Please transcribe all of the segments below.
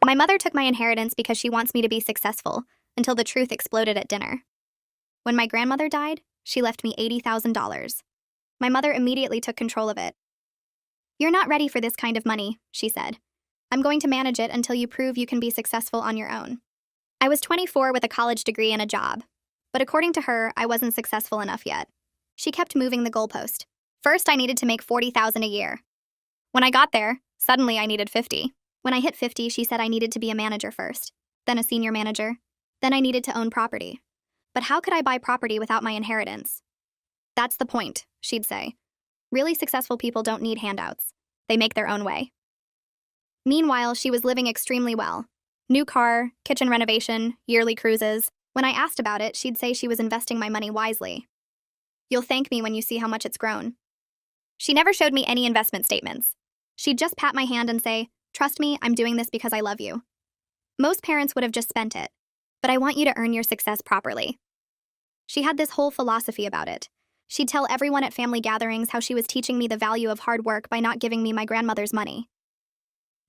My mother took my inheritance because she wants me to be successful, until the truth exploded at dinner. When my grandmother died, she left me $80,000. My mother immediately took control of it. "You're not ready for this kind of money," she said. "I'm going to manage it until you prove you can be successful on your own." I was 24 with a college degree and a job, but according to her, I wasn't successful enough yet. She kept moving the goalpost. First, I needed to make $40,000 a year. When I got there, suddenly I needed 50. When I hit 50, she said I needed to be a manager first, then a senior manager, then I needed to own property. But how could I buy property without my inheritance? "That's the point," she'd say. "Really successful people don't need handouts. They make their own way." Meanwhile, she was living extremely well. New car, kitchen renovation, yearly cruises. When I asked about it, she'd say she was investing my money wisely. "You'll thank me when you see how much it's grown." She never showed me any investment statements. She'd just pat my hand and say, "Trust me, I'm doing this because I love you." Most parents would have just spent it, but I want you to earn your success properly. She had this whole philosophy about it. She'd tell everyone at family gatherings how she was teaching me the value of hard work by not giving me my grandmother's money.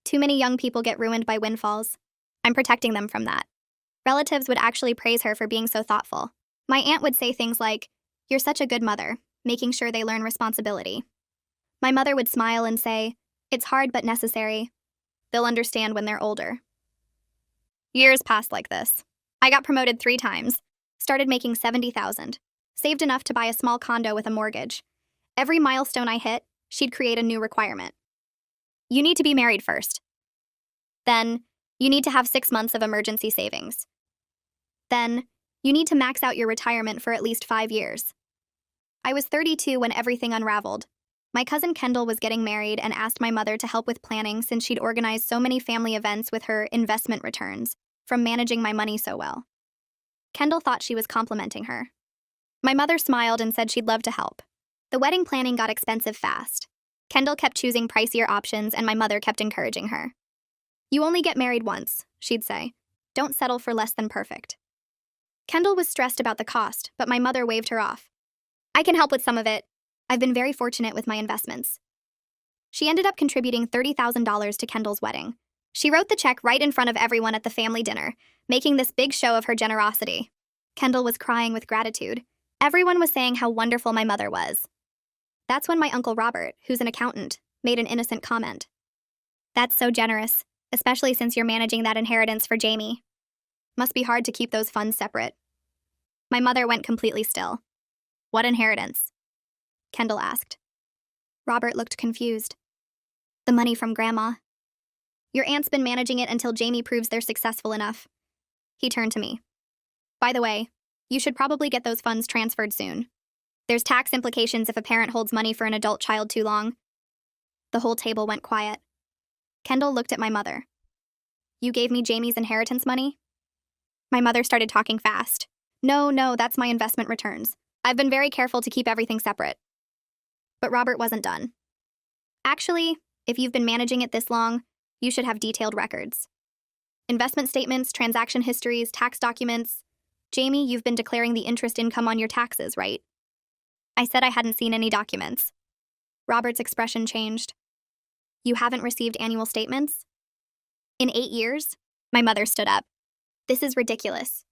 Too many young people get ruined by windfalls. I'm protecting them from that. Relatives would actually praise her for being so thoughtful. My aunt would say things like, "You're such a good mother," making sure they learn responsibility. My mother would smile and say, "It's hard but necessary. They'll understand when they're older." Years passed like this. I got promoted 3 times, started making $70,000, saved enough to buy a small condo with a mortgage. Every milestone I hit, she'd create a new requirement. "You need to be married first." Then, "You need to have 6 months of emergency savings." Then, "You need to max out your retirement for at least 5 years. I was 32 when everything unraveled. My cousin Kendall was getting married and asked my mother to help with planning since she'd organized so many family events with her investment returns from managing my money so well. Kendall thought she was complimenting her. My mother smiled and said she'd love to help. The wedding planning got expensive fast. Kendall kept choosing pricier options and my mother kept encouraging her. "You only get married once," she'd say. "Don't settle for less than perfect." Kendall was stressed about the cost, but my mother waved her off. "I can help with some of it. I've been very fortunate with my investments." She ended up contributing $30,000 to Kendall's wedding. She wrote the check right in front of everyone at the family dinner, making this big show of her generosity. Kendall was crying with gratitude. Everyone was saying how wonderful my mother was. That's when my Uncle Robert, who's an accountant, made an innocent comment. "That's so generous, especially since you're managing that inheritance for Jamie. Must be hard to keep those funds separate." My mother went completely still. "What inheritance?" Kendall asked. Robert looked confused. "The money from Grandma. Your aunt's been managing it until Jamie proves they're successful enough." He turned to me. "By the way, you should probably get those funds transferred soon. There's tax implications if a parent holds money for an adult child too long." The whole table went quiet. Kendall looked at my mother. "You gave me Jamie's inheritance money?" My mother started talking fast. No, that's my investment returns. I've been very careful to keep everything separate." But Robert wasn't done. "Actually, if you've been managing it this long, you should have detailed records. Investment statements, transaction histories, tax documents. Jamie, you've been declaring the interest income on your taxes, right?" I said I hadn't seen any documents. Robert's expression changed. "You haven't received annual statements?" "In 8 years?" My mother stood up. "This is ridiculous.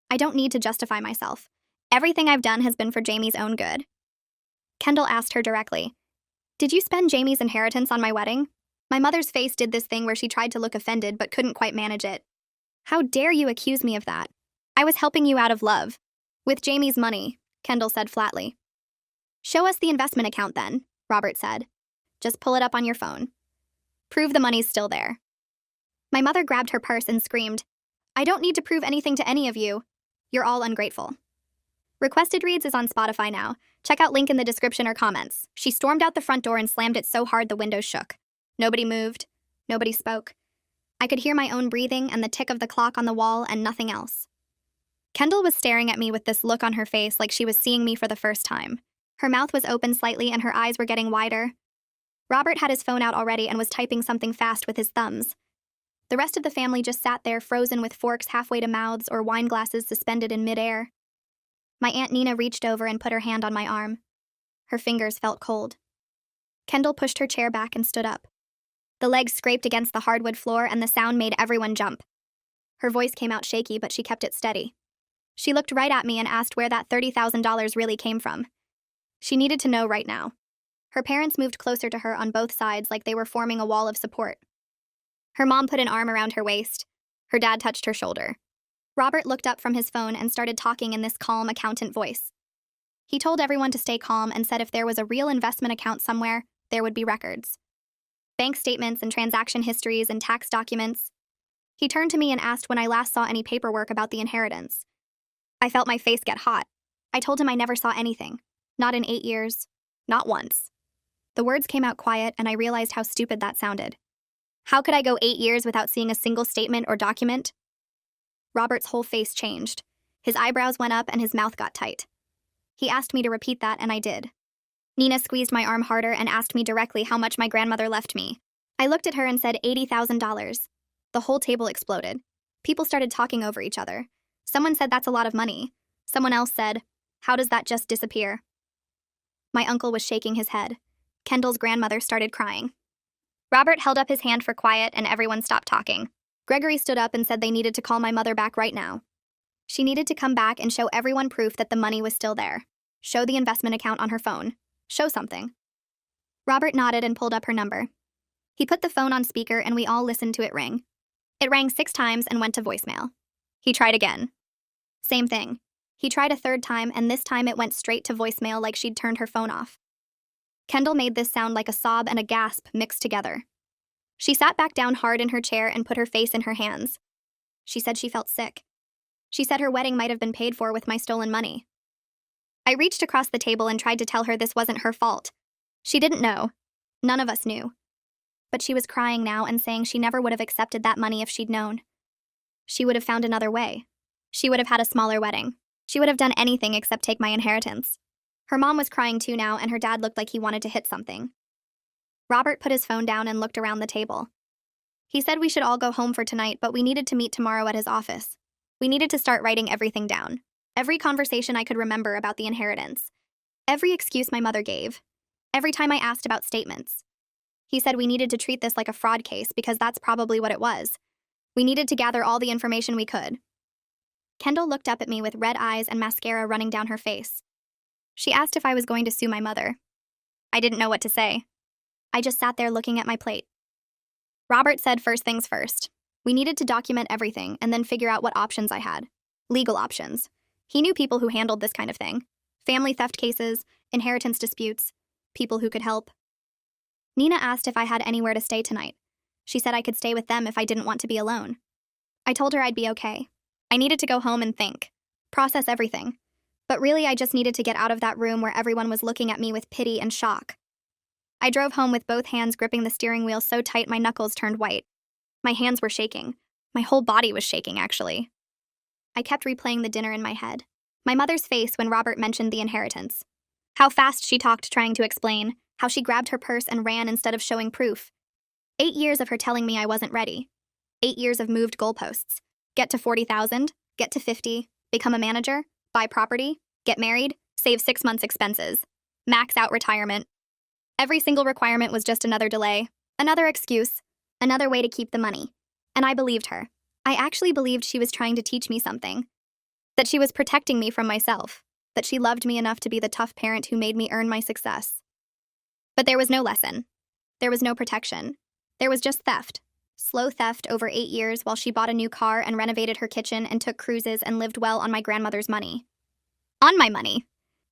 I don't need to justify myself. Everything I've done has been for Jamie's own good." Kendall asked her directly, "Did you spend Jamie's inheritance on my wedding?" My mother's face did this thing where she tried to look offended but couldn't quite manage it. "How dare you accuse me of that? I was helping you out of love." "With Jamie's money," Kendall said flatly. "Show us the investment account then," Robert said. "Just pull it up on your phone. Prove the money's still there." My mother grabbed her purse and screamed, "I don't need to prove anything to any of you. You're all ungrateful." Requested Reads is on Spotify now. Check out link in the description or comments. She stormed out the front door and slammed it so hard the windows shook. Nobody moved. Nobody spoke. I could hear my own breathing and the tick of the clock on the wall and nothing else. Kendall was staring at me with this look on her face like she was seeing me for the first time. Her mouth was open slightly and her eyes were getting wider. Robert had his phone out already and was typing something fast with his thumbs. The rest of the family just sat there frozen with forks halfway to mouths or wine glasses suspended in midair. My Aunt Nina reached over and put her hand on my arm. Her fingers felt cold. Kendall pushed her chair back and stood up. The legs scraped against the hardwood floor and the sound made everyone jump. Her voice came out shaky, but she kept it steady. She looked right at me and asked where that $30,000 really came from. She needed to know right now. Her parents moved closer to her on both sides like they were forming a wall of support. Her mom put an arm around her waist. Her dad touched her shoulder. Robert looked up from his phone and started talking in this calm accountant voice. He told everyone to stay calm and said if there was a real investment account somewhere, there would be records. Bank statements and transaction histories and tax documents. He turned to me and asked when I last saw any paperwork about the inheritance. I felt my face get hot. I told him I never saw anything. Not in 8 years. Not once. The words came out quiet, and I realized how stupid that sounded. How could I go 8 years without seeing a single statement or document? Robert's whole face changed. His eyebrows went up and his mouth got tight. He asked me to repeat that, and I did. Nina squeezed my arm harder and asked me directly how much my grandmother left me. I looked at her and said $80,000. The whole table exploded. People started talking over each other. Someone said that's a lot of money. Someone else said, how does that just disappear? My uncle was shaking his head. Kendall's grandmother started crying. Robert held up his hand for quiet and everyone stopped talking. Gregory stood up and said they needed to call my mother back right now. She needed to come back and show everyone proof that the money was still there. Show the investment account on her phone. Show something. Robert nodded and pulled up her number. He put the phone on speaker and we all listened to it ring. It rang 6 times and went to voicemail. He tried again. Same thing. He tried a 3rd time and this time it went straight to voicemail like she'd turned her phone off. Kendall made this sound like a sob and a gasp mixed together. She sat back down hard in her chair and put her face in her hands. She said she felt sick. She said her wedding might have been paid for with my stolen money. I reached across the table and tried to tell her this wasn't her fault. She didn't know. None of us knew. But she was crying now and saying she never would have accepted that money if she'd known. She would have found another way. She would have had a smaller wedding. She would have done anything except take my inheritance. Her mom was crying too now, and her dad looked like he wanted to hit something. Robert put his phone down and looked around the table. He said we should all go home for tonight, but we needed to meet tomorrow at his office. We needed to start writing everything down. Every conversation I could remember about the inheritance. Every excuse my mother gave. Every time I asked about statements. He said we needed to treat this like a fraud case because that's probably what it was. We needed to gather all the information we could. Kendall looked up at me with red eyes and mascara running down her face. She asked if I was going to sue my mother. I didn't know what to say. I just sat there looking at my plate. Robert said first things first. We needed to document everything and then figure out what options I had. Legal options. He knew people who handled this kind of thing. Family theft cases, inheritance disputes, people who could help. Nina asked if I had anywhere to stay tonight. She said I could stay with them if I didn't want to be alone. I told her I'd be okay. I needed to go home and think. Process everything. But really, I just needed to get out of that room where everyone was looking at me with pity and shock. I drove home with both hands gripping the steering wheel so tight my knuckles turned white. My hands were shaking. My whole body was shaking, actually. I kept replaying the dinner in my head. My mother's face when Robert mentioned the inheritance. How fast she talked trying to explain. How she grabbed her purse and ran instead of showing proof. 8 years of her telling me I wasn't ready. 8 years of moved goalposts. Get to 40,000, get to 50, become a manager, buy property, get married, save 6 months' expenses, max out retirement. Every single requirement was just another delay, another excuse, another way to keep the money. And I believed her. I actually believed she was trying to teach me something. That she was protecting me from myself. That she loved me enough to be the tough parent who made me earn my success. But there was no lesson. There was no protection. There was just theft. Slow theft over 8 years while she bought a new car and renovated her kitchen and took cruises and lived well on my grandmother's money. On my money.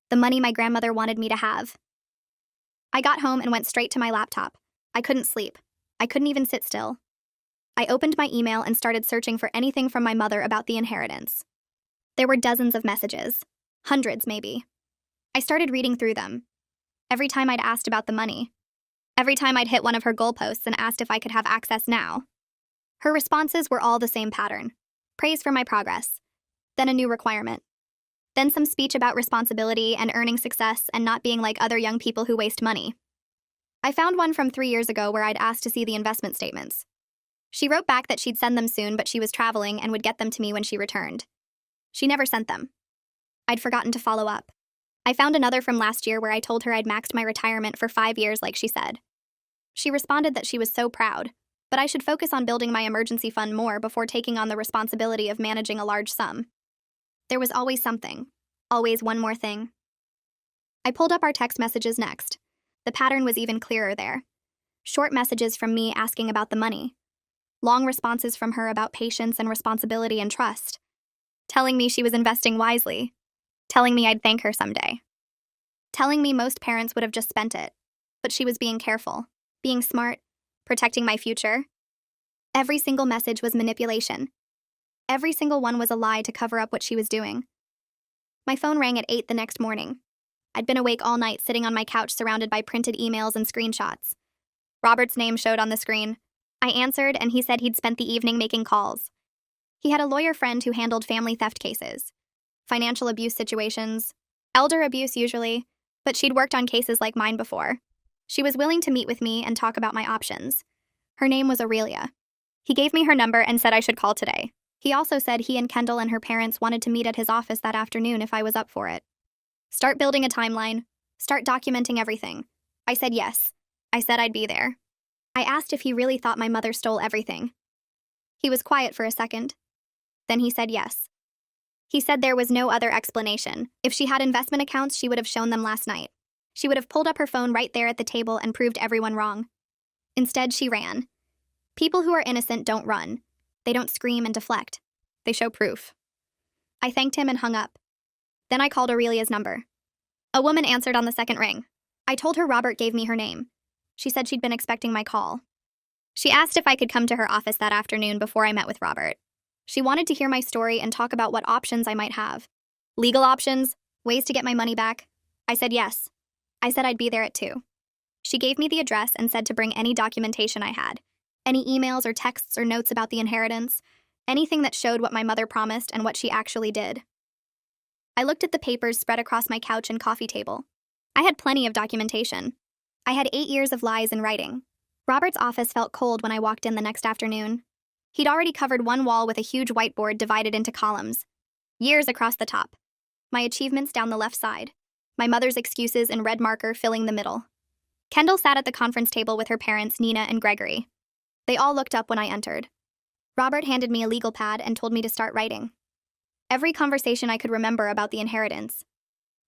The money my grandmother wanted me to have. I got home and went straight to my laptop. I couldn't sleep. I couldn't even sit still. I opened my email and started searching for anything from my mother about the inheritance. There were dozens of messages. Hundreds, maybe. I started reading through them. Every time I'd asked about the money. Every time I'd hit one of her goalposts and asked if I could have access now. Her responses were all the same pattern. Praise for my progress. Then a new requirement. Then some speech about responsibility and earning success and not being like other young people who waste money. I found one from 3 years ago where I'd asked to see the investment statements. She wrote back that she'd send them soon, but she was traveling and would get them to me when she returned. She never sent them. I'd forgotten to follow up. I found another from last year where I told her I'd maxed my retirement for 5 years like she said. She responded that she was so proud, but I should focus on building my emergency fund more before taking on the responsibility of managing a large sum. There was always something, always one more thing. I pulled up our text messages next. The pattern was even clearer there. Short messages from me asking about the money. Long responses from her about patience and responsibility and trust. Telling me she was investing wisely. Telling me I'd thank her someday. Telling me most parents would have just spent it, but she was being careful, being smart, protecting my future. Every single message was manipulation. Every single one was a lie to cover up what she was doing. My phone rang at 8 the next morning. I'd been awake all night sitting on my couch surrounded by printed emails and screenshots. Robert's name showed on the screen. I answered, and he said he'd spent the evening making calls. He had a lawyer friend who handled family theft cases, financial abuse situations, elder abuse usually, but she'd worked on cases like mine before. She was willing to meet with me and talk about my options. Her name was Aurelia. He gave me her number and said I should call today. He also said he and Kendall and her parents wanted to meet at his office that afternoon if I was up for it. Start building a timeline. Start documenting everything. I said yes. I said I'd be there. I asked if he really thought my mother stole everything. He was quiet for a second. Then he said yes. He said there was no other explanation. If she had investment accounts, she would have shown them last night. She would have pulled up her phone right there at the table and proved everyone wrong. Instead, she ran. People who are innocent don't run. They don't scream and deflect. They show proof. I thanked him and hung up. Then I called Aurelia's number. A woman answered on the second ring. I told her Robert gave me her name. She said she'd been expecting my call. She asked if I could come to her office that afternoon before I met with Robert. She wanted to hear my story and talk about what options I might have. Legal options, ways to get my money back. I said yes. I said I'd be there at 2. She gave me the address and said to bring any documentation I had. Any emails or texts or notes about the inheritance. Anything that showed what my mother promised and what she actually did. I looked at the papers spread across my couch and coffee table. I had plenty of documentation. I had 8 years of lies in writing. Robert's office felt cold when I walked in the next afternoon. He'd already covered one wall with a huge whiteboard divided into columns. Years across the top. My achievements down the left side. My mother's excuses in red marker filling the middle. Kendall sat at the conference table with her parents, Nina and Gregory. They all looked up when I entered. Robert handed me a legal pad and told me to start writing. Every conversation I could remember about the inheritance.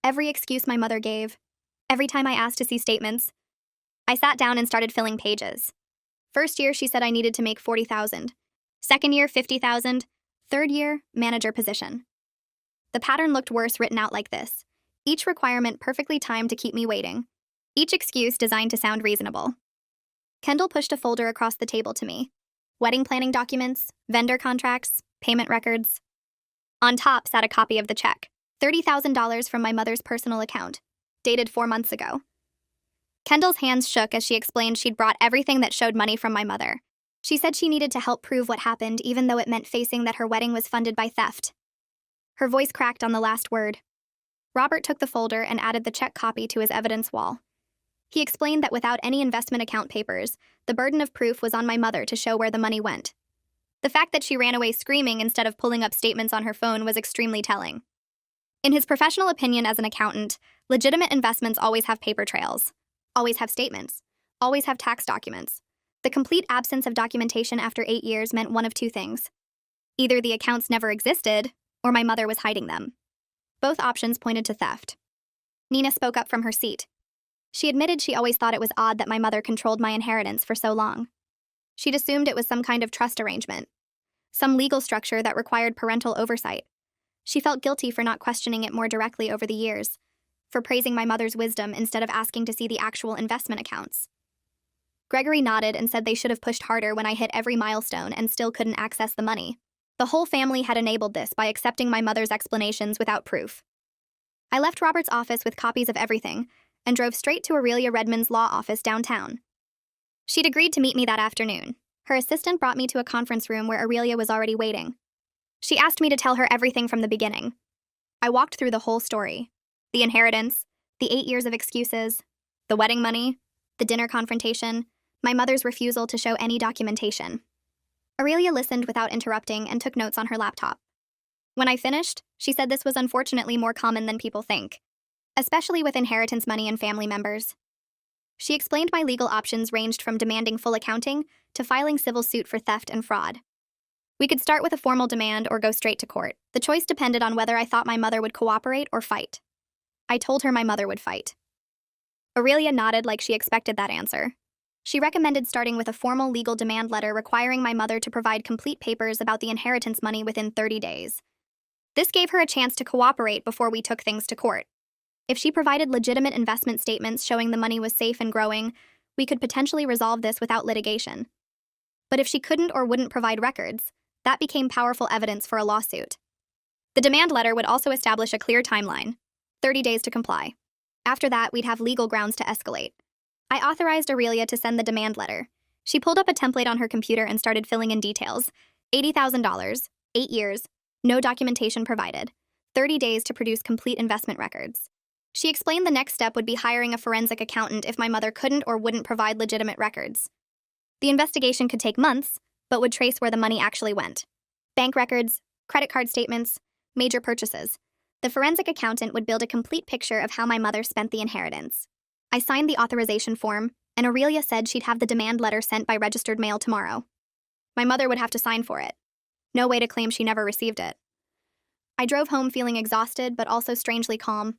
Every excuse my mother gave. Every time I asked to see statements. I sat down and started filling pages. First year, she said I needed to make $40,000. Second year, $50,000. Third year, manager position. The pattern looked worse written out like this. Each requirement perfectly timed to keep me waiting. Each excuse designed to sound reasonable. Kendall pushed a folder across the table to me. Wedding planning documents, vendor contracts, payment records. On top sat a copy of the check. $30,000 from my mother's personal account, dated 4 months ago. Kendall's hands shook as she explained she'd brought everything that showed money from my mother. She said she needed to help prove what happened, even though it meant facing that her wedding was funded by theft. Her voice cracked on the last word. Robert took the folder and added the check copy to his evidence wall. He explained that without any investment account papers, the burden of proof was on my mother to show where the money went. The fact that she ran away screaming instead of pulling up statements on her phone was extremely telling. In his professional opinion as an accountant, legitimate investments always have paper trails, always have statements, always have tax documents. The complete absence of documentation after 8 years meant one of two things. Either the accounts never existed, or my mother was hiding them. Both options pointed to theft. Nina spoke up from her seat. She admitted she always thought it was odd that my mother controlled my inheritance for so long. She'd assumed it was some kind of trust arrangement, some legal structure that required parental oversight. She felt guilty for not questioning it more directly over the years, for praising my mother's wisdom instead of asking to see the actual investment accounts. Gregory nodded and said they should have pushed harder when I hit every milestone and still couldn't access the money. The whole family had enabled this by accepting my mother's explanations without proof. I left Robert's office with copies of everything and drove straight to Aurelia Redmond's law office downtown. She'd agreed to meet me that afternoon. Her assistant brought me to a conference room where Aurelia was already waiting. She asked me to tell her everything from the beginning. I walked through the whole story. The inheritance, the 8 years of excuses, the wedding money, the dinner confrontation, my mother's refusal to show any documentation. Aurelia listened without interrupting and took notes on her laptop. When I finished, she said this was unfortunately more common than people think, especially with inheritance money and family members. She explained my legal options ranged from demanding full accounting to filing civil suit for theft and fraud. We could start with a formal demand or go straight to court. The choice depended on whether I thought my mother would cooperate or fight. I told her my mother would fight. Aurelia nodded like she expected that answer. She recommended starting with a formal legal demand letter requiring my mother to provide complete papers about the inheritance money within 30 days. This gave her a chance to cooperate before we took things to court. If she provided legitimate investment statements showing the money was safe and growing, we could potentially resolve this without litigation. But if she couldn't or wouldn't provide records, that became powerful evidence for a lawsuit. The demand letter would also establish a clear timeline, 30 days to comply. After that, we'd have legal grounds to escalate. I authorized Aurelia to send the demand letter. She pulled up a template on her computer and started filling in details. $80,000, 8 years, no documentation provided, 30 days to produce complete investment records. She explained the next step would be hiring a forensic accountant if my mother couldn't or wouldn't provide legitimate records. The investigation could take months, but would trace where the money actually went. Bank records, credit card statements, major purchases. The forensic accountant would build a complete picture of how my mother spent the inheritance. I signed the authorization form, and Aurelia said she'd have the demand letter sent by registered mail tomorrow. My mother would have to sign for it. No way to claim she never received it. I drove home feeling exhausted, but also strangely calm.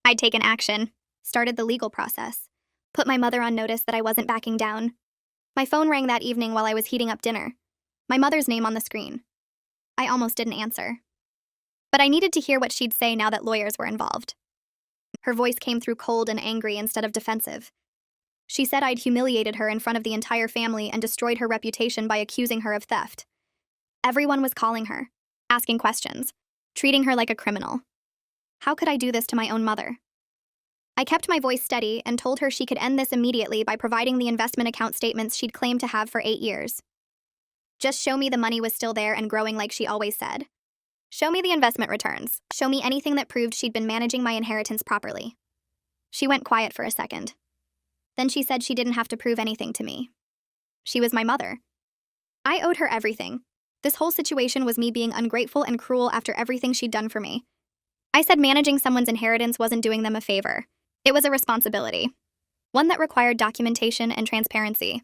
I'd taken action, started the legal process, put my mother on notice that I wasn't backing down. My phone rang that evening while I was heating up dinner. My mother's name on the screen. I almost didn't answer. But I needed to hear what she'd say now that lawyers were involved. Her voice came through cold and angry instead of defensive. She said I'd humiliated her in front of the entire family and destroyed her reputation by accusing her of theft. Everyone was calling her, asking questions, treating her like a criminal. How could I do this to my own mother? I kept my voice steady and told her she could end this immediately by providing the investment account statements she'd claimed to have for 8 years. Just show me the money was still there and growing like she always said. Show me the investment returns. Show me anything that proved she'd been managing my inheritance properly. She went quiet for a second. Then she said she didn't have to prove anything to me. She was my mother. I owed her everything. This whole situation was me being ungrateful and cruel after everything she'd done for me. I said managing someone's inheritance wasn't doing them a favor. It was a responsibility. One that required documentation and transparency.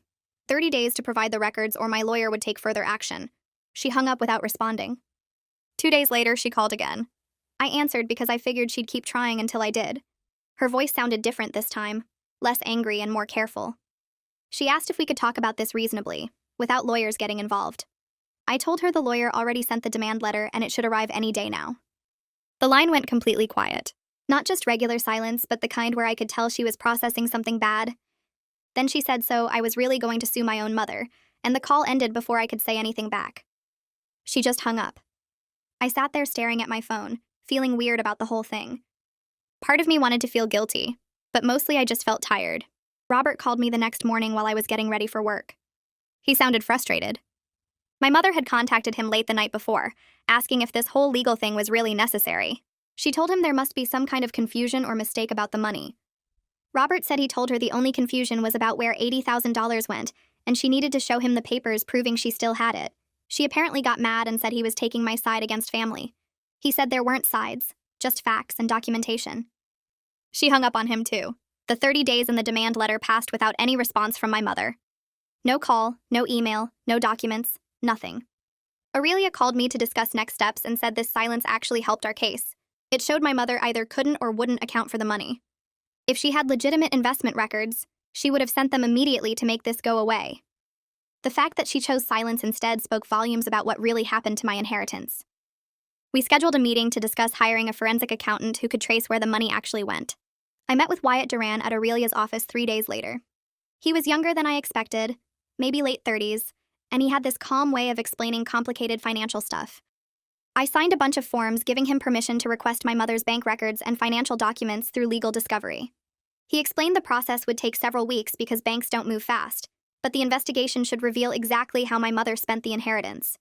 30 days to provide the records or my lawyer would take further action. She hung up without responding. 2 days later, she called again. I answered because I figured she'd keep trying until I did. Her voice sounded different this time, less angry and more careful. She asked if we could talk about this reasonably, without lawyers getting involved. I told her the lawyer already sent the demand letter and it should arrive any day now. The line went completely quiet. Not just regular silence, but the kind where I could tell she was processing something bad. Then she said so I was really going to sue my own mother, and the call ended before I could say anything back. She just hung up. I sat there staring at my phone, feeling weird about the whole thing. Part of me wanted to feel guilty, but mostly I just felt tired. Robert called me the next morning while I was getting ready for work. He sounded frustrated. My mother had contacted him late the night before, asking if this whole legal thing was really necessary. She told him there must be some kind of confusion or mistake about the money. Robert said he told her the only confusion was about where $80,000 went, and she needed to show him the papers proving she still had it. She apparently got mad and said he was taking my side against family. He said there weren't sides, just facts and documentation. She hung up on him too. The 30 days in the demand letter passed without any response from my mother. No call, no email, no documents, nothing. Aurelia called me to discuss next steps and said this silence actually helped our case. It showed my mother either couldn't or wouldn't account for the money. If she had legitimate investment records, she would have sent them immediately to make this go away. The fact that she chose silence instead spoke volumes about what really happened to my inheritance. We scheduled a meeting to discuss hiring a forensic accountant who could trace where the money actually went. I met with Wyatt Duran at Aurelia's office 3 days later. He was younger than I expected, maybe late 30s, and he had this calm way of explaining complicated financial stuff. I signed a bunch of forms giving him permission to request my mother's bank records and financial documents through legal discovery. He explained the process would take several weeks because banks don't move fast, but the investigation should reveal exactly how my mother spent the inheritance.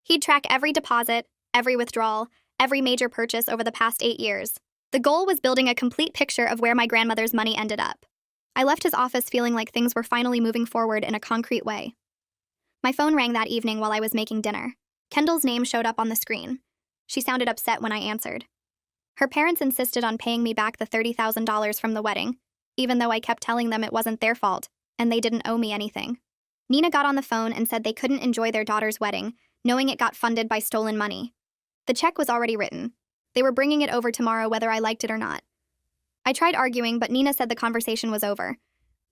He'd track every deposit, every withdrawal, every major purchase over the past 8 years. The goal was building a complete picture of where my grandmother's money ended up. I left his office feeling like things were finally moving forward in a concrete way. My phone rang that evening while I was making dinner. Kendall's name showed up on the screen. She sounded upset when I answered. Her parents insisted on paying me back the $30,000 from the wedding. even though I kept telling them it wasn't their fault, and they didn't owe me anything. Nina got on the phone and said they couldn't enjoy their daughter's wedding, knowing it got funded by stolen money. The check was already written. They were bringing it over tomorrow whether I liked it or not. I tried arguing, but Nina said the conversation was over.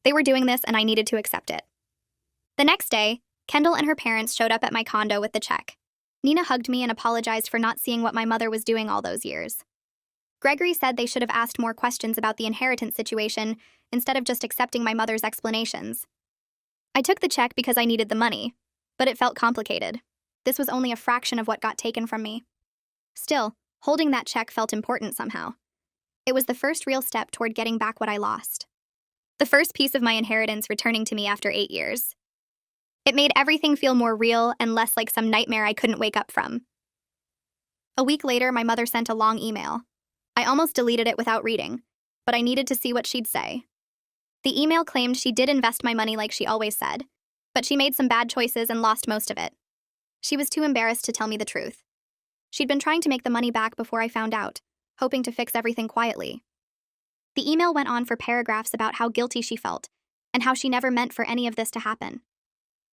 They were doing this and I needed to accept it. The next day, Kendall and her parents showed up at my condo with the check. Nina hugged me and apologized for not seeing what my mother was doing all those years. Gregory said they should have asked more questions about the inheritance situation instead of just accepting my mother's explanations. I took the check because I needed the money, but it felt complicated. This was only a fraction of what got taken from me. Still, holding that check felt important somehow. It was the first real step toward getting back what I lost. The first piece of my inheritance returning to me after 8 years. It made everything feel more real and less like some nightmare I couldn't wake up from. A week later, my mother sent a long email. I almost deleted it without reading, but I needed to see what she'd say. The email claimed she did invest my money like she always said, but she made some bad choices and lost most of it. She was too embarrassed to tell me the truth. She'd been trying to make the money back before I found out, hoping to fix everything quietly. The email went on for paragraphs about how guilty she felt and how she never meant for any of this to happen.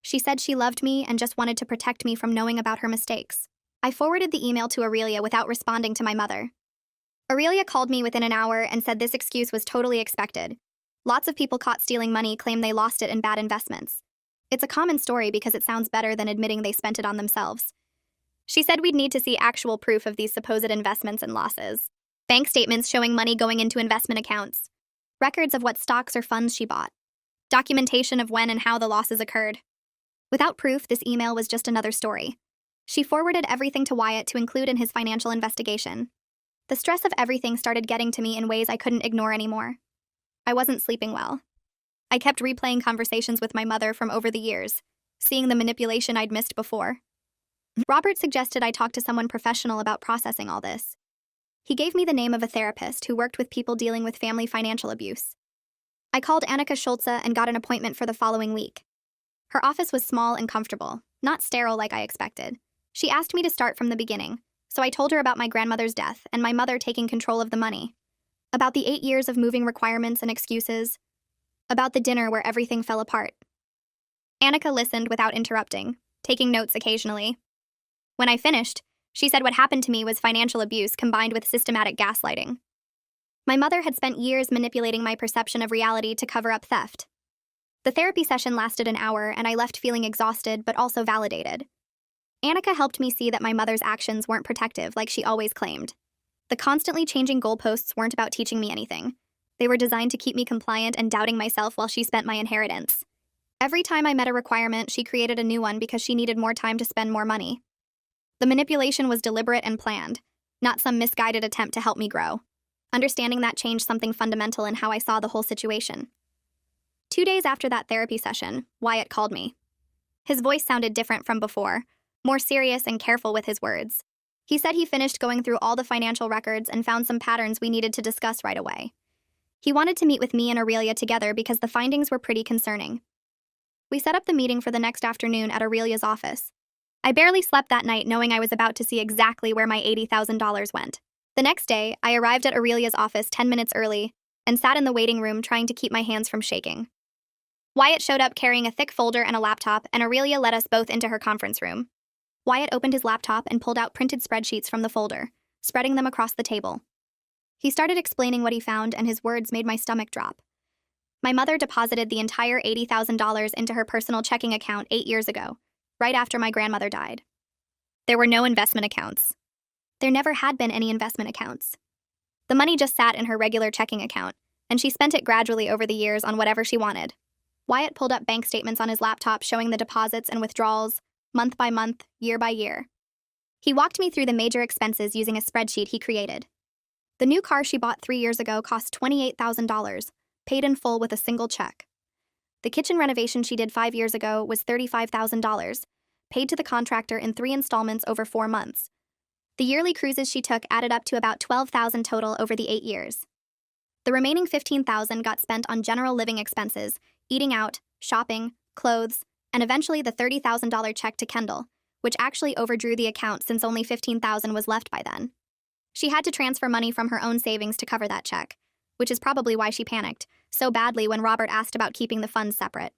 She said she loved me and just wanted to protect me from knowing about her mistakes. I forwarded the email to Aurelia without responding to my mother. Aurelia called me within an hour and said this excuse was totally expected. Lots of people caught stealing money claim they lost it in bad investments. It's a common story because it sounds better than admitting they spent it on themselves. She said we'd need to see actual proof of these supposed investments and losses. Bank statements showing money going into investment accounts. Records of what stocks or funds she bought. Documentation of when and how the losses occurred. Without proof, this email was just another story. She forwarded everything to Wyatt to include in his financial investigation. The stress of everything started getting to me in ways I couldn't ignore anymore. I wasn't sleeping well. I kept replaying conversations with my mother from over the years, seeing the manipulation I'd missed before. Robert suggested I talk to someone professional about processing all this. He gave me the name of a therapist who worked with people dealing with family financial abuse. I called Annika Schulze and got an appointment for the following week. Her office was small and comfortable, not sterile like I expected. She asked me to start from the beginning, so I told her about my grandmother's death and my mother taking control of the money. About the 8 years of moving requirements and excuses. About the dinner where everything fell apart. Annika listened without interrupting, taking notes occasionally. When I finished, she said what happened to me was financial abuse combined with systematic gaslighting. My mother had spent years manipulating my perception of reality to cover up theft. The therapy session lasted an hour and I left feeling exhausted but also validated. Annika helped me see that my mother's actions weren't protective like she always claimed. The constantly changing goalposts weren't about teaching me anything. They were designed to keep me compliant and doubting myself while she spent my inheritance. Every time I met a requirement, she created a new one because she needed more time to spend more money. The manipulation was deliberate and planned, not some misguided attempt to help me grow. Understanding that changed something fundamental in how I saw the whole situation. 2 days after that therapy session, Wyatt called me. His voice sounded different from before, more serious and careful with his words. He said he finished going through all the financial records and found some patterns we needed to discuss right away. He wanted to meet with me and Aurelia together because the findings were pretty concerning. We set up the meeting for the next afternoon at Aurelia's office. I barely slept that night knowing I was about to see exactly where my $80,000 went. The next day, I arrived at Aurelia's office 10 minutes early and sat in the waiting room trying to keep my hands from shaking. Wyatt showed up carrying a thick folder and a laptop, and Aurelia led us both into her conference room. Wyatt opened his laptop and pulled out printed spreadsheets from the folder, spreading them across the table. He started explaining what he found, and his words made my stomach drop. My mother deposited the entire $80,000 into her personal checking account 8 years ago, right after my grandmother died. There were no investment accounts. There never had been any investment accounts. The money just sat in her regular checking account, and she spent it gradually over the years on whatever she wanted. Wyatt pulled up bank statements on his laptop showing the deposits and withdrawals, month by month, year by year. He walked me through the major expenses using a spreadsheet he created. The new car she bought 3 years ago cost $28,000, paid in full with a single check. The kitchen renovation she did 5 years ago was $35,000, paid to the contractor in 3 installments over 4 months. The yearly cruises she took added up to about $12,000 total over the 8 years. The remaining $15,000 got spent on general living expenses, eating out, shopping, clothes, and eventually the $30,000 check to Kendall, which actually overdrew the account since only $15,000 was left by then. She had to transfer money from her own savings to cover that check, which is probably why she panicked, so badly when Robert asked about keeping the funds separate.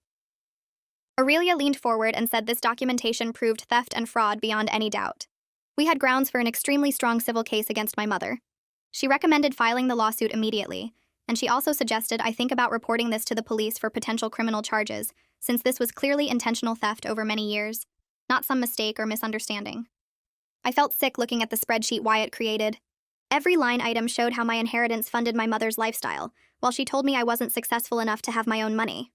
Aurelia leaned forward and said this documentation proved theft and fraud beyond any doubt. We had grounds for an extremely strong civil case against my mother. She recommended filing the lawsuit immediately, and she also suggested I think about reporting this to the police for potential criminal charges, since this was clearly intentional theft over many years, not some mistake or misunderstanding. I felt sick looking at the spreadsheet Wyatt created. Every line item showed how my inheritance funded my mother's lifestyle, while she told me I wasn't successful enough to have my own money.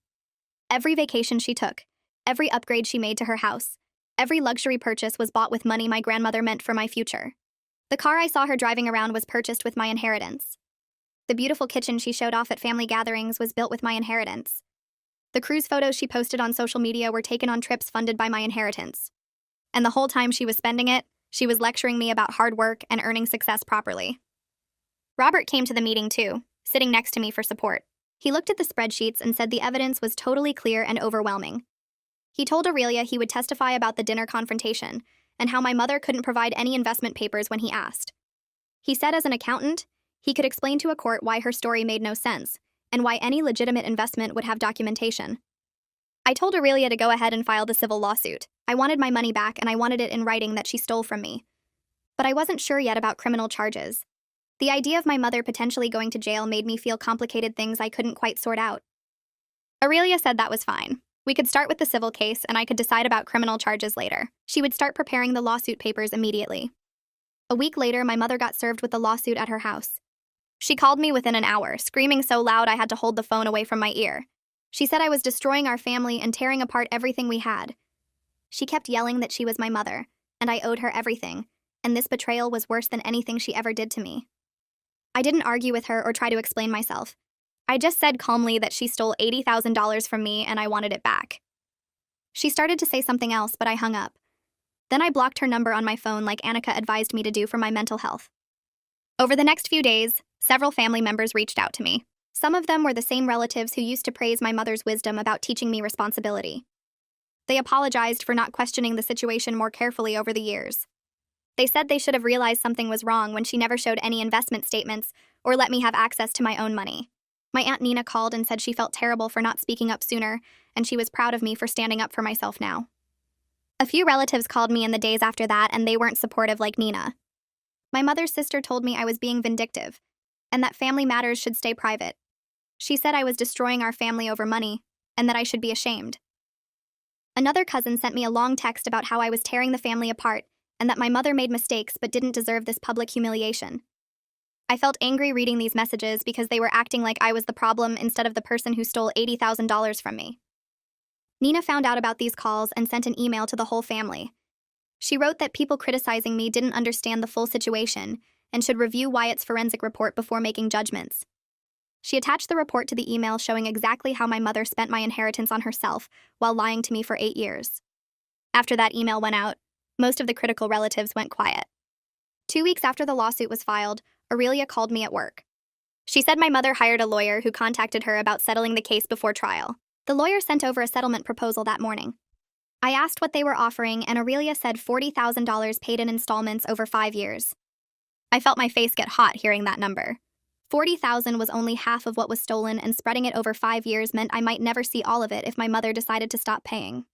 Every vacation she took, every upgrade she made to her house, every luxury purchase was bought with money my grandmother meant for my future. The car I saw her driving around was purchased with my inheritance. The beautiful kitchen she showed off at family gatherings was built with my inheritance. The cruise photos she posted on social media were taken on trips funded by my inheritance. And the whole time she was spending it, she was lecturing me about hard work and earning success properly. Robert came to the meeting too, sitting next to me for support. He looked at the spreadsheets and said the evidence was totally clear and overwhelming. He told Aurelia he would testify about the dinner confrontation and how my mother couldn't provide any investment papers when he asked. He said as an accountant, he could explain to a court why her story made no sense and why any legitimate investment would have documentation. I told Aurelia to go ahead and file the civil lawsuit. I wanted my money back and I wanted it in writing that she stole from me. But I wasn't sure yet about criminal charges. The idea of my mother potentially going to jail made me feel complicated things I couldn't quite sort out. Aurelia said that was fine. We could start with the civil case and I could decide about criminal charges later. She would start preparing the lawsuit papers immediately. A week later, my mother got served with the lawsuit at her house. She called me within an hour, screaming so loud I had to hold the phone away from my ear. She said I was destroying our family and tearing apart everything we had. She kept yelling that she was my mother, and I owed her everything, and this betrayal was worse than anything she ever did to me. I didn't argue with her or try to explain myself. I just said calmly that she stole $80,000 from me and I wanted it back. She started to say something else, but I hung up. Then I blocked her number on my phone like Annika advised me to do for my mental health. Over the next few days, several family members reached out to me. Some of them were the same relatives who used to praise my mother's wisdom about teaching me responsibility. They apologized for not questioning the situation more carefully over the years. They said they should have realized something was wrong when she never showed any investment statements or let me have access to my own money. My Aunt Nina called and said she felt terrible for not speaking up sooner, and she was proud of me for standing up for myself now. A few relatives called me in the days after that, and they weren't supportive like Nina. My mother's sister told me I was being vindictive, and that family matters should stay private. She said I was destroying our family over money, and that I should be ashamed. Another cousin sent me a long text about how I was tearing the family apart, and that my mother made mistakes but didn't deserve this public humiliation. I felt angry reading these messages because they were acting like I was the problem instead of the person who stole $80,000 from me. Nina found out about these calls and sent an email to the whole family. She wrote that people criticizing me didn't understand the full situation and should review Wyatt's forensic report before making judgments. She attached the report to the email showing exactly how my mother spent my inheritance on herself while lying to me for 8 years. After that email went out, most of the critical relatives went quiet. 2 weeks after the lawsuit was filed, Aurelia called me at work. She said my mother hired a lawyer who contacted her about settling the case before trial. The lawyer sent over a settlement proposal that morning. I asked what they were offering, and Aurelia said $40,000 paid in installments over 5 years. I felt my face get hot hearing that number. $40,000 was only half of what was stolen, and spreading it over 5 years meant I might never see all of it if my mother decided to stop paying.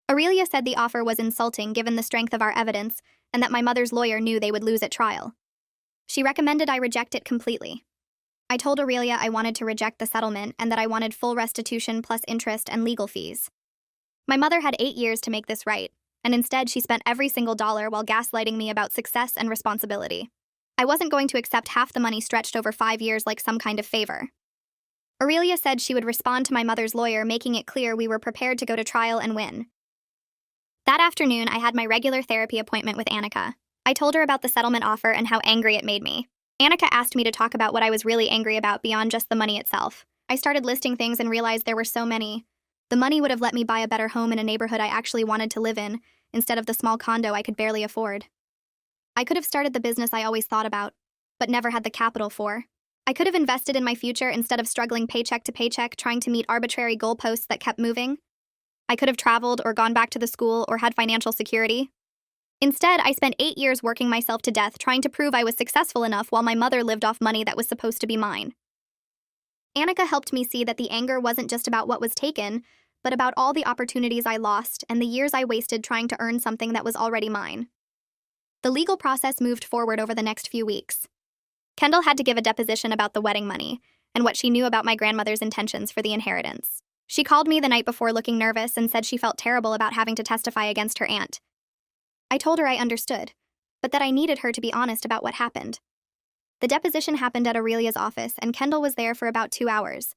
Aurelia said the offer was insulting given the strength of our evidence, and that my mother's lawyer knew they would lose at trial. She recommended I reject it completely. I told Aurelia I wanted to reject the settlement and that I wanted full restitution plus interest and legal fees. My mother had 8 years to make this right, and instead she spent every single dollar while gaslighting me about success and responsibility. I wasn't going to accept half the money stretched over 5 years like some kind of favor. Aurelia said she would respond to my mother's lawyer, making it clear we were prepared to go to trial and win. That afternoon, I had my regular therapy appointment with Annika. I told her about the settlement offer and how angry it made me. Annika asked me to talk about what I was really angry about beyond just the money itself. I started listing things and realized there were so many. The money would have let me buy a better home in a neighborhood I actually wanted to live in, instead of the small condo I could barely afford. I could have started the business I always thought about, but never had the capital for. I could have invested in my future instead of struggling paycheck to paycheck trying to meet arbitrary goalposts that kept moving. I could have traveled or gone back to the school or had financial security. Instead, I spent 8 years working myself to death trying to prove I was successful enough while my mother lived off money that was supposed to be mine. Annika helped me see that the anger wasn't just about what was taken, but about all the opportunities I lost and the years I wasted trying to earn something that was already mine. The legal process moved forward over the next few weeks. Kendall had to give a deposition about the wedding money and what she knew about my grandmother's intentions for the inheritance. She called me the night before looking nervous and said she felt terrible about having to testify against her aunt. I told her I understood, but that I needed her to be honest about what happened. The deposition happened at Aurelia's office, and Kendall was there for about 2 hours.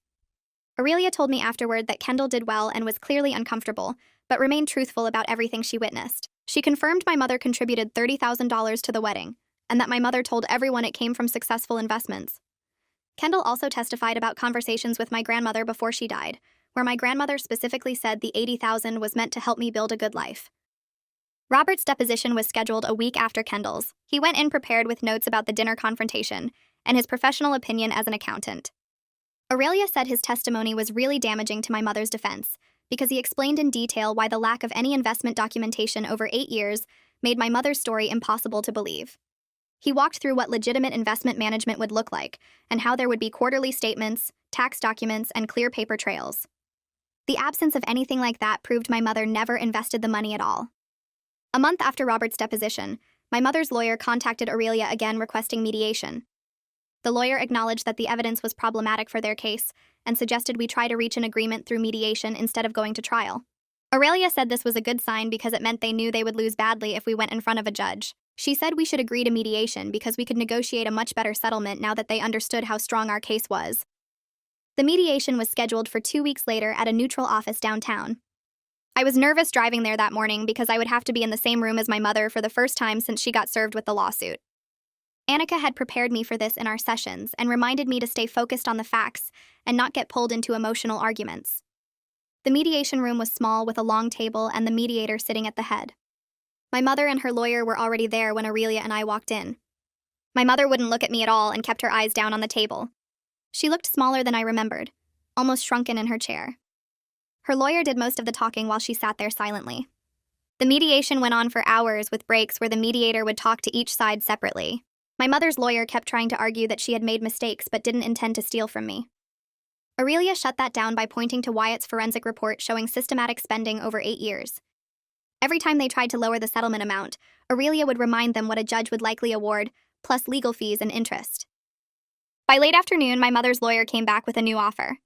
Aurelia told me afterward that Kendall did well and was clearly uncomfortable, but remained truthful about everything she witnessed. She confirmed my mother contributed $30,000 to the wedding, and that my mother told everyone it came from successful investments. Kendall also testified about conversations with my grandmother before she died, where my grandmother specifically said the $80,000 was meant to help me build a good life. Robert's deposition was scheduled a week after Kendall's. He went in prepared with notes about the dinner confrontation and his professional opinion as an accountant. Aurelia said his testimony was really damaging to my mother's defense because he explained in detail why the lack of any investment documentation over 8 years made my mother's story impossible to believe. He walked through what legitimate investment management would look like and how there would be quarterly statements, tax documents, and clear paper trails. The absence of anything like that proved my mother never invested the money at all. A month after Robert's deposition, my mother's lawyer contacted Aurelia again requesting mediation. The lawyer acknowledged that the evidence was problematic for their case and suggested we try to reach an agreement through mediation instead of going to trial. Aurelia said this was a good sign because it meant they knew they would lose badly if we went in front of a judge. She said we should agree to mediation because we could negotiate a much better settlement now that they understood how strong our case was. The mediation was scheduled for 2 weeks later at a neutral office downtown. I was nervous driving there that morning because I would have to be in the same room as my mother for the first time since she got served with the lawsuit. Annika had prepared me for this in our sessions and reminded me to stay focused on the facts and not get pulled into emotional arguments. The mediation room was small with a long table and the mediator sitting at the head. My mother and her lawyer were already there when Aurelia and I walked in. My mother wouldn't look at me at all and kept her eyes down on the table. She looked smaller than I remembered, almost shrunken in her chair. Her lawyer did most of the talking while she sat there silently. The mediation went on for hours with breaks where the mediator would talk to each side separately. My mother's lawyer kept trying to argue that she had made mistakes but didn't intend to steal from me. Aurelia shut that down by pointing to Wyatt's forensic report showing systematic spending over 8 years. Every time they tried to lower the settlement amount, Aurelia would remind them what a judge would likely award, plus legal fees and interest. By late afternoon, my mother's lawyer came back with a new offer.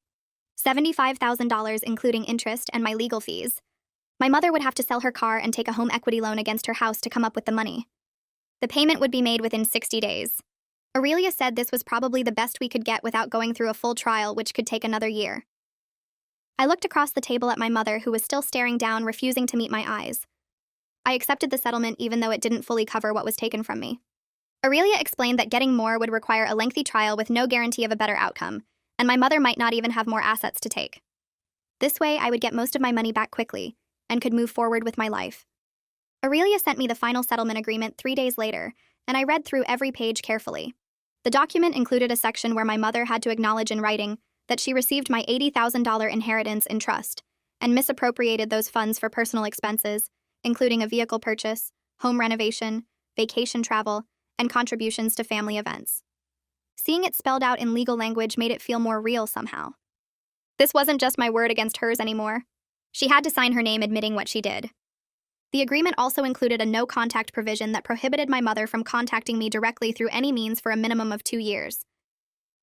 $75,000 including interest and my legal fees. My mother would have to sell her car and take a home equity loan against her house to come up with the money. The payment would be made within 60 days. Aurelia said this was probably the best we could get without going through a full trial, which could take another year. I looked across the table at my mother, who was still staring down, refusing to meet my eyes. I accepted the settlement even though it didn't fully cover what was taken from me. Aurelia explained that getting more would require a lengthy trial with no guarantee of a better outcome, and my mother might not even have more assets to take. This way, I would get most of my money back quickly and could move forward with my life. Aurelia sent me the final settlement agreement 3 days later, and I read through every page carefully. The document included a section where my mother had to acknowledge in writing that she received my $80,000 inheritance in trust and misappropriated those funds for personal expenses, including a vehicle purchase, home renovation, vacation travel, and contributions to family events. Seeing it spelled out in legal language made it feel more real somehow. This wasn't just my word against hers anymore. She had to sign her name admitting what she did. The agreement also included a no-contact provision that prohibited my mother from contacting me directly through any means for a minimum of 2 years.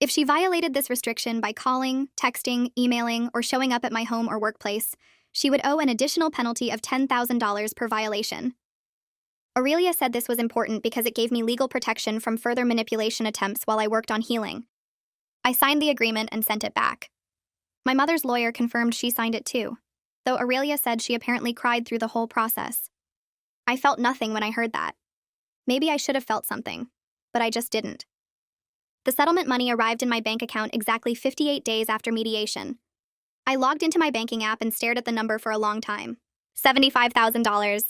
If she violated this restriction by calling, texting, emailing, or showing up at my home or workplace, she would owe an additional penalty of $10,000 per violation. Aurelia said this was important because it gave me legal protection from further manipulation attempts while I worked on healing. I signed the agreement and sent it back. My mother's lawyer confirmed she signed it too, though Aurelia said she apparently cried through the whole process. I felt nothing when I heard that. Maybe I should have felt something, but I just didn't. The settlement money arrived in my bank account exactly 58 days after mediation. I logged into my banking app and stared at the number for a long time. $75,000.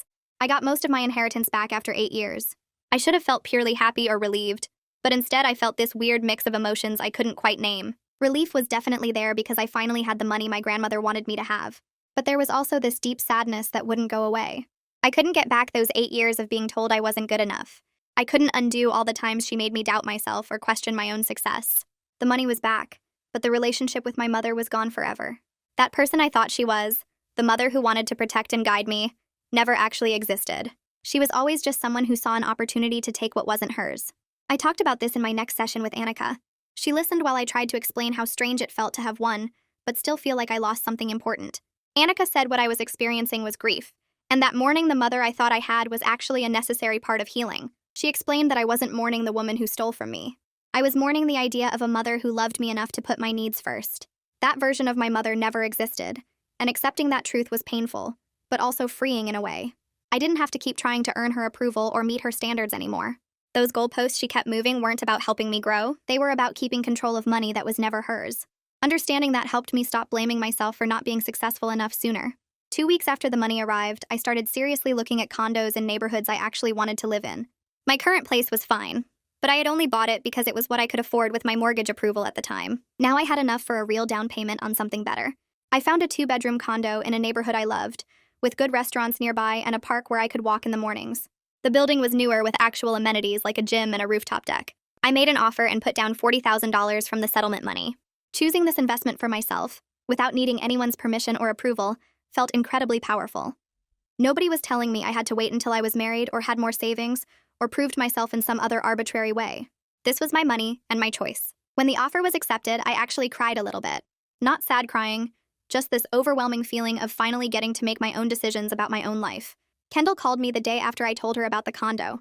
I got most of my inheritance back after 8 years. I should have felt purely happy or relieved, but instead I felt this weird mix of emotions I couldn't quite name. Relief was definitely there because I finally had the money my grandmother wanted me to have. But there was also this deep sadness that wouldn't go away. I couldn't get back those 8 years of being told I wasn't good enough. I couldn't undo all the times she made me doubt myself or question my own success. The money was back, but the relationship with my mother was gone forever. That person I thought she was, the mother who wanted to protect and guide me, never actually existed. She was always just someone who saw an opportunity to take what wasn't hers. I talked about this in my next session with Annika. She listened while I tried to explain how strange it felt to have won, but still feel like I lost something important. Annika said what I was experiencing was grief, and that mourning the mother I thought I had was actually a necessary part of healing. She explained that I wasn't mourning the woman who stole from me. I was mourning the idea of a mother who loved me enough to put my needs first. That version of my mother never existed, and accepting that truth was painful, but also freeing in a way. I didn't have to keep trying to earn her approval or meet her standards anymore. Those goalposts she kept moving weren't about helping me grow, they were about keeping control of money that was never hers. Understanding that helped me stop blaming myself for not being successful enough sooner. 2 weeks after the money arrived, I started seriously looking at condos in neighborhoods I actually wanted to live in. My current place was fine, but I had only bought it because it was what I could afford with my mortgage approval at the time. Now I had enough for a real down payment on something better. I found a 2-bedroom condo in a neighborhood I loved, with good restaurants nearby and a park where I could walk in the mornings. The building was newer with actual amenities like a gym and a rooftop deck. I made an offer and put down $40,000 from the settlement money. Choosing this investment for myself, without needing anyone's permission or approval, felt incredibly powerful. Nobody was telling me I had to wait until I was married or had more savings or proved myself in some other arbitrary way. This was my money and my choice. When the offer was accepted, I actually cried a little bit. Not sad crying, just this overwhelming feeling of finally getting to make my own decisions about my own life. Kendall called me the day after I told her about the condo.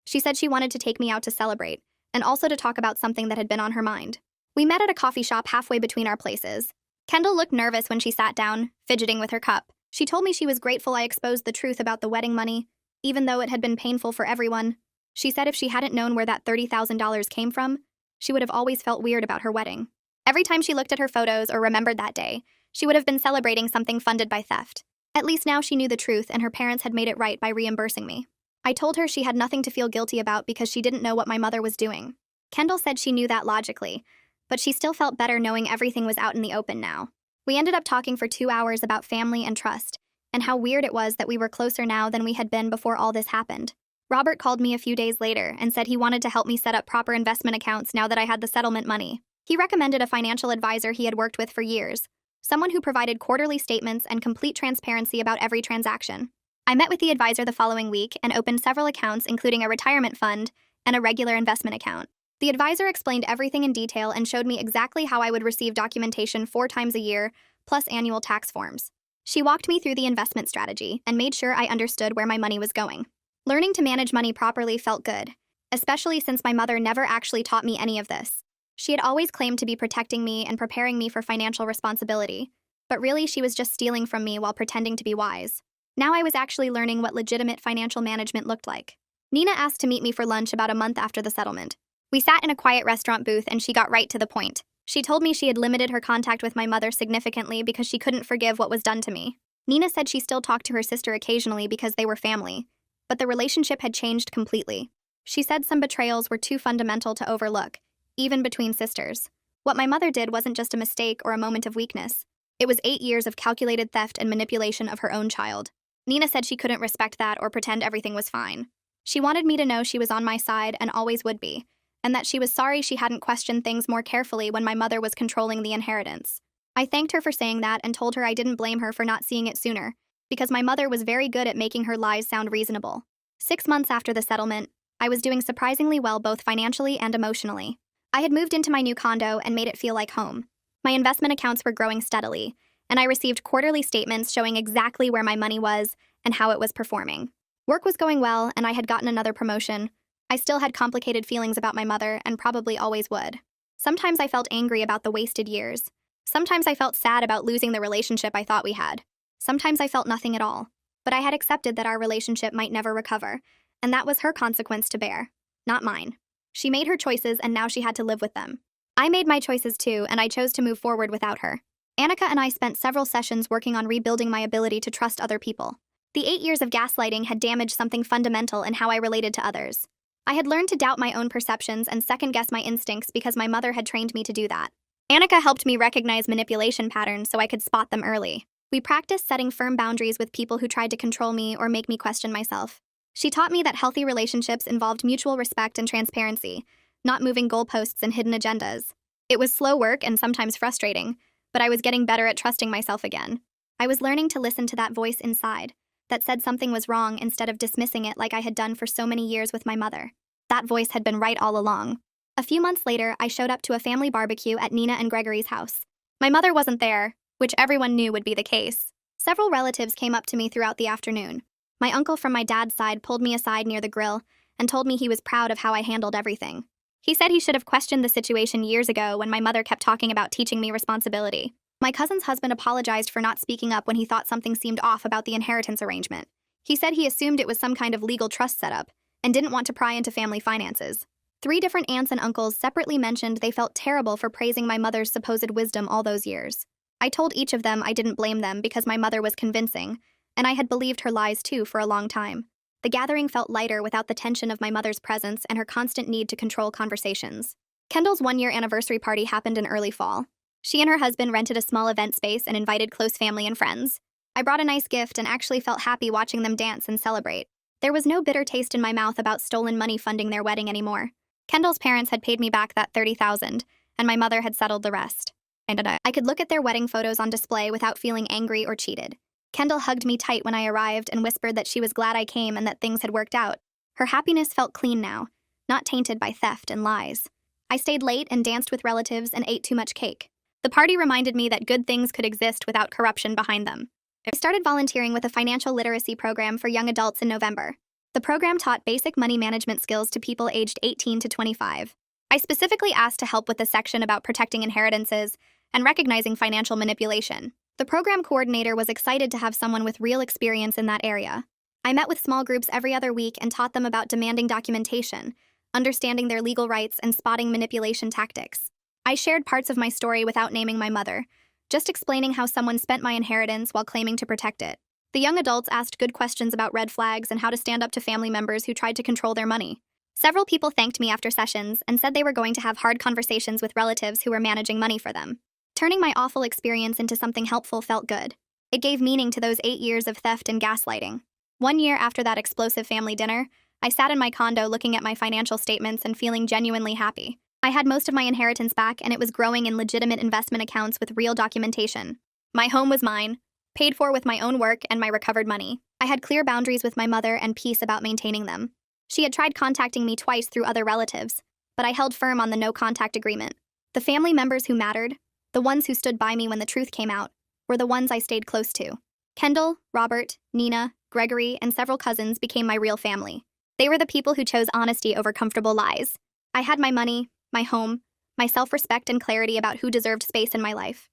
She said she wanted to take me out to celebrate, and also to talk about something that had been on her mind. We met at a coffee shop halfway between our places. Kendall looked nervous when she sat down, fidgeting with her cup. She told me she was grateful I exposed the truth about the wedding money, even though it had been painful for everyone. She said if she hadn't known where that $30,000 came from, she would have always felt weird about her wedding. Every time she looked at her photos or remembered that day, she would have been celebrating something funded by theft. At least now she knew the truth and her parents had made it right by reimbursing me. I told her she had nothing to feel guilty about because she didn't know what my mother was doing. Kendall said she knew that logically, but she still felt better knowing everything was out in the open now. We ended up talking for 2 hours about family and trust, and how weird it was that we were closer now than we had been before all this happened. Robert called me a few days later and said he wanted to help me set up proper investment accounts now that I had the settlement money. He recommended a financial advisor he had worked with for years, someone who provided quarterly statements and complete transparency about every transaction. I met with the advisor the following week and opened several accounts, including a retirement fund and a regular investment account. The advisor explained everything in detail and showed me exactly how I would receive documentation 4 times a year, plus annual tax forms. She walked me through the investment strategy and made sure I understood where my money was going. Learning to manage money properly felt good, especially since my mother never actually taught me any of this. She had always claimed to be protecting me and preparing me for financial responsibility, but really she was just stealing from me while pretending to be wise. Now I was actually learning what legitimate financial management looked like. Nina asked to meet me for lunch about a month after the settlement. We sat in a quiet restaurant booth and she got right to the point. She told me she had limited her contact with my mother significantly because she couldn't forgive what was done to me. Nina said she still talked to her sister occasionally because they were family, but the relationship had changed completely. She said some betrayals were too fundamental to overlook, even between sisters. What my mother did wasn't just a mistake or a moment of weakness. It was 8 years of calculated theft and manipulation of her own child. Nina said she couldn't respect that or pretend everything was fine. She wanted me to know she was on my side and always would be, and that she was sorry she hadn't questioned things more carefully when my mother was controlling the inheritance. I thanked her for saying that and told her I didn't blame her for not seeing it sooner, because my mother was very good at making her lies sound reasonable. 6 months after the settlement, I was doing surprisingly well both financially and emotionally. I had moved into my new condo and made it feel like home. My investment accounts were growing steadily, and I received quarterly statements showing exactly where my money was and how it was performing. Work was going well, and I had gotten another promotion. I still had complicated feelings about my mother and probably always would. Sometimes I felt angry about the wasted years. Sometimes I felt sad about losing the relationship I thought we had. Sometimes I felt nothing at all. But I had accepted that our relationship might never recover, and that was her consequence to bear, not mine. She made her choices and now she had to live with them. I made my choices too, and I chose to move forward without her. Annika and I spent several sessions working on rebuilding my ability to trust other people. The 8 years of gaslighting had damaged something fundamental in how I related to others. I had learned to doubt my own perceptions and second-guess my instincts because my mother had trained me to do that. Annika helped me recognize manipulation patterns so I could spot them early. We practiced setting firm boundaries with people who tried to control me or make me question myself. She taught me that healthy relationships involved mutual respect and transparency, not moving goalposts and hidden agendas. It was slow work and sometimes frustrating, but I was getting better at trusting myself again. I was learning to listen to that voice inside that said something was wrong instead of dismissing it like I had done for so many years with my mother. That voice had been right all along. A few months later, I showed up to a family barbecue at Nina and Gregory's house. My mother wasn't there, which everyone knew would be the case. Several relatives came up to me throughout the afternoon. My uncle from my dad's side pulled me aside near the grill and told me he was proud of how I handled everything. He said he should have questioned the situation years ago when my mother kept talking about teaching me responsibility. My cousin's husband apologized for not speaking up when he thought something seemed off about the inheritance arrangement. He said he assumed it was some kind of legal trust setup and didn't want to pry into family finances. 3 different aunts and uncles separately mentioned they felt terrible for praising my mother's supposed wisdom all those years. I told each of them I didn't blame them because my mother was convincing, and I had believed her lies too for a long time. The gathering felt lighter without the tension of my mother's presence and her constant need to control conversations. Kendall's 1-year anniversary party happened in early fall. She and her husband rented a small event space and invited close family and friends. I brought a nice gift and actually felt happy watching them dance and celebrate. There was no bitter taste in my mouth about stolen money funding their wedding anymore. Kendall's parents had paid me back that $30,000, and my mother had settled the rest. I could look at their wedding photos on display without feeling angry or cheated. Kendall hugged me tight when I arrived and whispered that she was glad I came and that things had worked out. Her happiness felt clean now, not tainted by theft and lies. I stayed late and danced with relatives and ate too much cake. The party reminded me that good things could exist without corruption behind them. I started volunteering with a financial literacy program for young adults in November. The program taught basic money management skills to people aged 18 to 25. I specifically asked to help with the section about protecting inheritances and recognizing financial manipulation. The program coordinator was excited to have someone with real experience in that area. I met with small groups every other week and taught them about demanding documentation, understanding their legal rights, and spotting manipulation tactics. I shared parts of my story without naming my mother, just explaining how someone spent my inheritance while claiming to protect it. The young adults asked good questions about red flags and how to stand up to family members who tried to control their money. Several people thanked me after sessions and said they were going to have hard conversations with relatives who were managing money for them. Turning my awful experience into something helpful felt good. It gave meaning to those 8 years of theft and gaslighting. 1 year after that explosive family dinner, I sat in my condo looking at my financial statements and feeling genuinely happy. I had most of my inheritance back, and it was growing in legitimate investment accounts with real documentation. My home was mine, paid for with my own work and my recovered money. I had clear boundaries with my mother and peace about maintaining them. She had tried contacting me twice through other relatives, but I held firm on the no-contact agreement. The family members who mattered, the ones who stood by me when the truth came out, were the ones I stayed close to. Kendall, Robert, Nina, Gregory, and several cousins became my real family. They were the people who chose honesty over comfortable lies. I had my money, my home, my self-respect, and clarity about who deserved space in my life.